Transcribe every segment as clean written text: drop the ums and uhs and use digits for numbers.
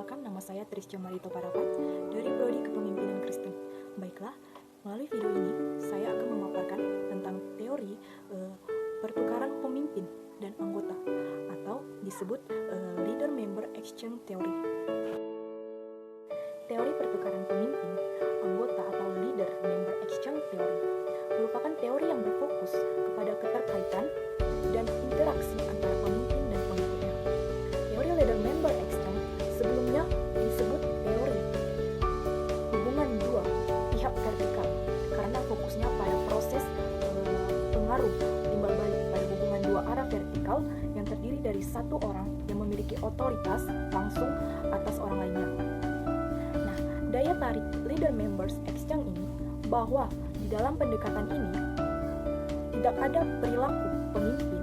Perkenalkan, nama saya Trisca Marito Parapat dari Prodi Kepemimpinan Kristen. Baiklah, melalui video ini saya akan memaparkan tentang teori pertukaran pemimpin dan anggota atau disebut Leader-Member Exchange Theory. Teori pertukaran pemimpin, anggota atau Leader-Member Exchange Theory merupakan teori yang berfokus kepada keterkaitan dan interaksi antara pemimpin dan pengikutnya. Teori Leader-Member Exchange sebelumnya disebut teori hubungan dua pihak vertikal karena fokusnya pada proses pengaruh timbal balik pada hubungan dua arah vertikal yang terdiri dari satu orang yang memiliki otoritas langsung atas orang lainnya. Nah, daya tarik Leader-Members Exchange ini bahwa di dalam pendekatan ini tidak ada perilaku pemimpin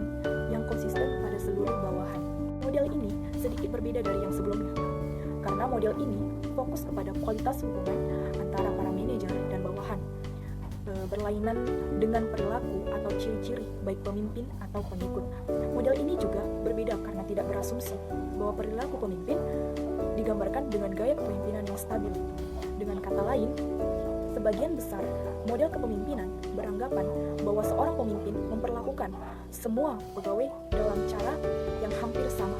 yang konsisten pada seluruh bawahan. Model ini sedikit berbeda dari yang sebelumnya, karena model ini fokus kepada kualitas hubungan antara para manajer dan bawahan, berlainan dengan perilaku atau ciri-ciri baik pemimpin atau pengikut. Model ini juga berbeda karena tidak berasumsi bahwa perilaku pemimpin digambarkan dengan gaya kepemimpinan yang stabil. Dengan kata lain, sebagian besar model kepemimpinan beranggapan bahwa seorang pemimpin memperlakukan semua pegawai dalam cara yang hampir sama.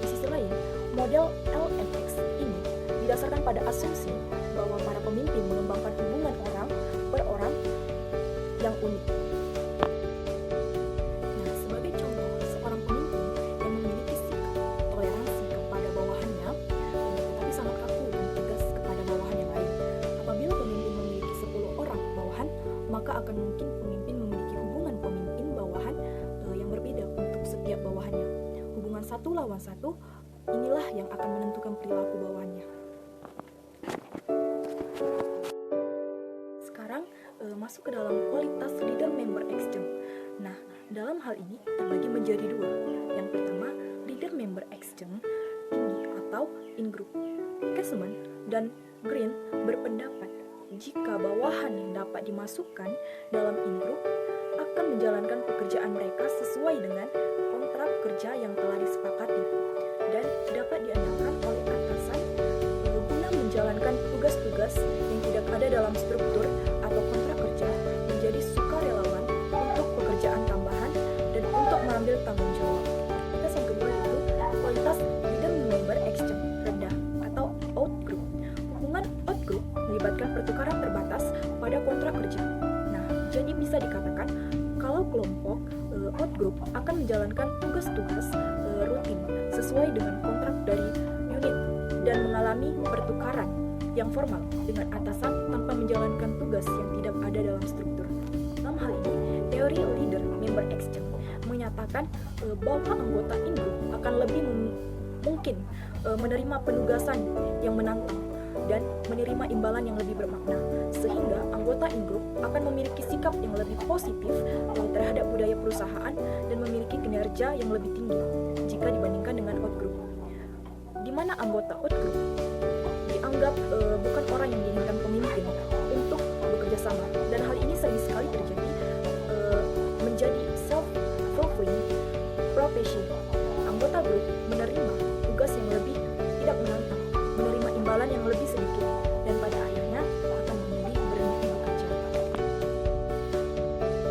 Di sisi lain, model LMX ini didasarkan pada asumsi bahwa para pemimpin mengembangkan hubungan orang per orang yang unik. Nah, sebagai contoh, seorang pemimpin yang memiliki sikap toleransi kepada bawahannya, tetapi sangat kaku dan tegas kepada bawahan yang lain. Apabila pemimpin memiliki 10 orang bawahan, maka akan mungkin pemimpin memiliki hubungan pemimpin bawahan yang berbeda untuk setiap bawahannya. Hubungan satu lawan satu inilah yang akan menentukan perilaku bawahannya. Sekarang masuk ke dalam kualitas Leader-Member Exchange. Nah, dalam hal ini terbagi menjadi dua. Yang pertama, Leader-Member Exchange tinggi atau in-group. Casement dan Green berpendapat jika bawahan yang dapat dimasukkan dalam in-group akan menjalankan pekerjaan mereka sesuai dengan kontrak kerja yang telah disepakati dan dapat diandalkan oleh atasan guna menjalankan tugas-tugas yang tidak ada dalam struktur atau kontrak kerja menjadi sukarelawan untuk pekerjaan tambahan dan untuk mengambil tanggung jawab. Kualitas yang kedua itu kualitas Leader-Member Exchange rendah atau out-group. Hubungan out-group melibatkan pertukaran terbatas pada kontrak kerja. Nah, jadi bisa dikatakan kalau kelompok out-group akan menjalankan tugas-tugas rutin sesuai dengan kontrak dari unit dan mengalami pertukaran yang formal dengan atasan tanpa menjalankan tugas yang tidak ada dalam struktur. Dalam hal ini, teori Leader-Member Exchange menyatakan bahwa anggota in-group akan lebih mungkin menerima penugasan yang menantang dan menerima imbalan yang lebih bermakna, sehingga anggota in-group akan memiliki sikap yang lebih positif terhadap budaya perusahaan dan memiliki kinerja yang lebih tinggi jika dibandingkan dengan out-group, di mana anggota out-group dianggap bukan orang yang diinginkan pemimpin untuk bekerja sama, dan hal ini sering sekali terjadi menjadi self-fulfilling prophecy. Anggota grup menerima tugas yang lebih tidak menantang, menerima imbalan yang lebih sedikit, dan pada akhirnya akan memilih berhenti bekerja.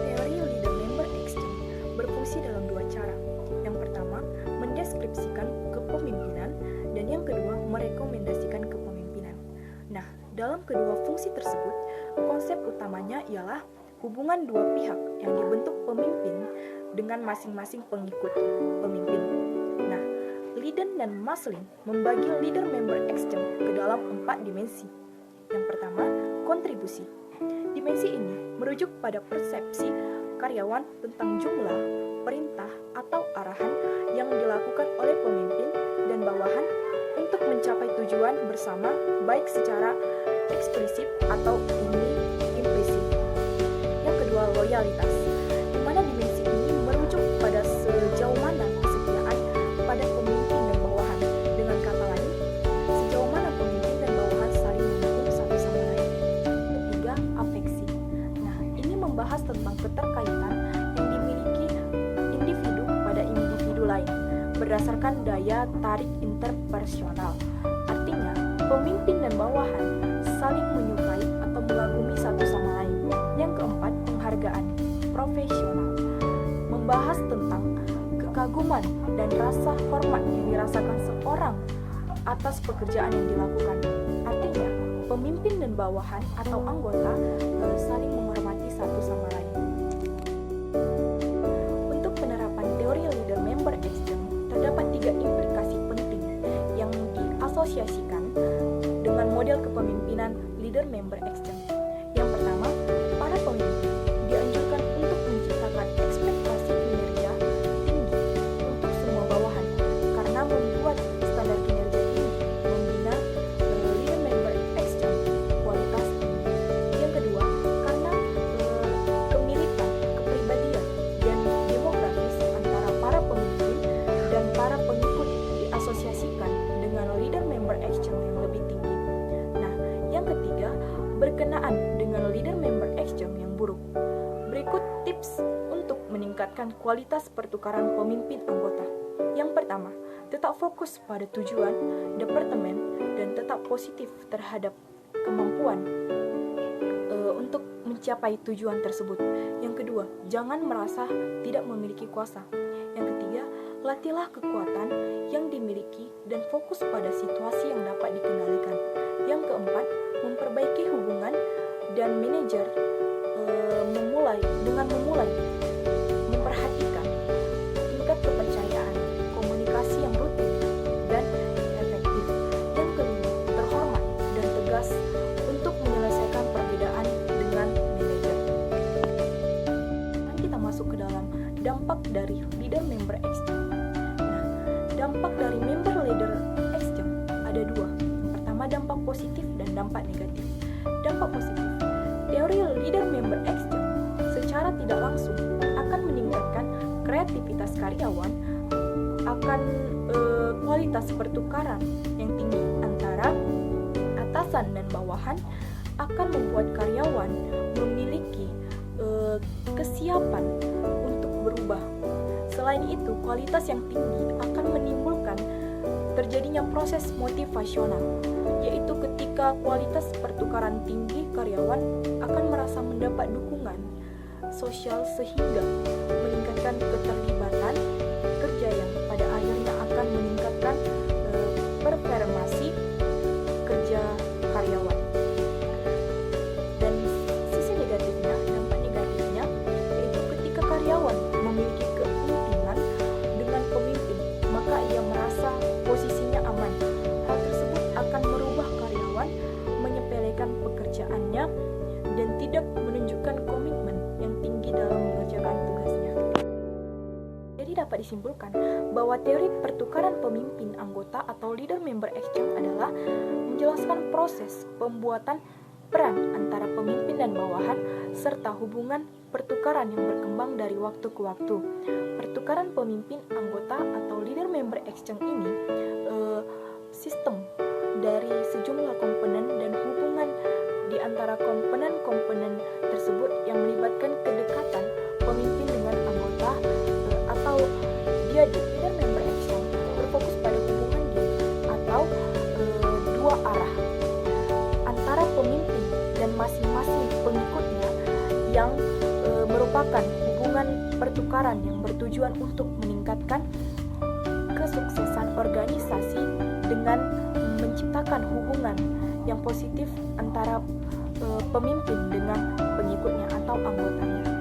Teori Leader-Member Exchange berfungsi dalam dua cara. Yang pertama, mendeskripsikan kepemimpinan, dan yang kedua, merekomendasikan kepemimpinan. Nah, dalam kedua fungsi tersebut, konsep utamanya ialah hubungan dua pihak yang dibentuk pemimpin dengan masing-masing pengikut pemimpin. Nah, Leiden dan Maslin membagi Leader-Member Exchange ke dalam 4 dimensi. Yang pertama, kontribusi. Dimensi ini merujuk pada persepsi karyawan tentang jumlah, perintah, atau arahan yang dilakukan oleh pemimpin dan bawahan untuk mencapai tujuan bersama, baik secara eksplisit atau implisit. Yang kedua, loyalitas, di mana dimensi ini merujuk pada sejauh mana kesetiaan pada pemimpin dan bawahan. Dengan kata lain, sejauh mana pemimpin dan bawahan saling mendukung satu sama lain. Ketiga, afeksi. Nah, ini membahas tentang keterkaitan yang dimiliki individu pada individu lain berdasarkan daya tarik interpersonal. Artinya, pemimpin dan bawahan saling menyukai atau mengagumi satu sama lain. Yang keempat, penghargaan profesional, membahas tentang kekaguman dan rasa hormat yang dirasakan seorang atas pekerjaan yang dilakukan. Artinya, pemimpin dan bawahan atau anggota saling menghormati satu sama lain. Untuk penerapan teori leader-member exchange, terdapat 3 implikasi penting yang diasosiasikan dengan model kepemimpinan leader-member exchange. Yang pertama, para pemimpin dianjurkan untuk menciptakan ekspektasi kinerja tinggi untuk semua bawahan karena membuat standar kinerja tinggi membina leader-member exchange kualitas tinggi. Yang kedua, karena kemiripan kepribadian dan demografis antara para pemimpin dan para pengikut diasosiasikan dengan leader-member exchange yang lebih tinggi. Nah, yang ketiga, berkenaan dengan leader-member exchange yang buruk. Berikut tips untuk meningkatkan kualitas pertukaran pemimpin anggota. Yang pertama, tetap fokus pada tujuan departemen dan tetap positif terhadap kemampuan untuk mencapai tujuan tersebut. Yang kedua, jangan merasa tidak memiliki kuasa. Yang ketiga, latihlah kekuatan yang dimiliki dan fokus pada situasi yang dapat dikendalikan. Yang keempat, memperbaiki hubungan dan manajer memulai memperhatikan tingkat kepercayaan, komunikasi yang rutin dan efektif. Yang kelima, terhormat dan tegas untuk menyelesaikan perbedaan dengan manajer. Dan kita masuk ke dalam dampak dari leader-member exchange. Nah, dampak dari member leader exchange ada 2. Yang pertama, dampak positif dan dampak negatif. Dampak positif, teori leader-member exchange secara tidak langsung akan meningkatkan kreativitas karyawan, akan kualitas pertukaran yang tinggi antara atasan dan bawahan, akan membuat karyawan memiliki kesiapan untuk berubah. Selain itu, kualitas yang tinggi akan menimbulkan terjadinya proses motivasional, yaitu ketika kualitas pertukaran tinggi, karyawan akan merasa mendapat dukungan sosial sehingga meningkatkan keterlibatan kerja yang pada akhirnya akan meningkatkan performasi kerja karyawan. Dan sisi negatifnya, dampak negatifnya yaitu ketika karyawan memiliki kepentingan dengan pemimpin, maka ia merasa posisinya aman. Hal tersebut akan merubah karyawan menyepelekan pekerjaannya dan tidak menunjukkan komitmen yang tinggi dalam mengerjakan tugasnya. Jadi dapat disimpulkan bahwa teori pertukaran pemimpin anggota atau leader-member exchange adalah menjelaskan proses pembuatan peran antara pemimpin dan bawahan serta hubungan pertukaran yang berkembang dari waktu ke waktu. Pertukaran pemimpin anggota atau leader-member exchange ini sistem dari sejumlah komponen dan hubungan di antara komponen-komponen tersebut yang melibatkan kedekatan pemimpin dengan anggota atau dia di leader-member exchange berfokus pada hubungan atau dua arah antara pemimpin dan masing-masing pengikutnya yang merupakan hubungan pertukaran yang bertujuan untuk meningkatkan kesuksesan organisasi dengan menciptakan hubungan yang positif antara pemimpin dengan pengikutnya atau anggotanya.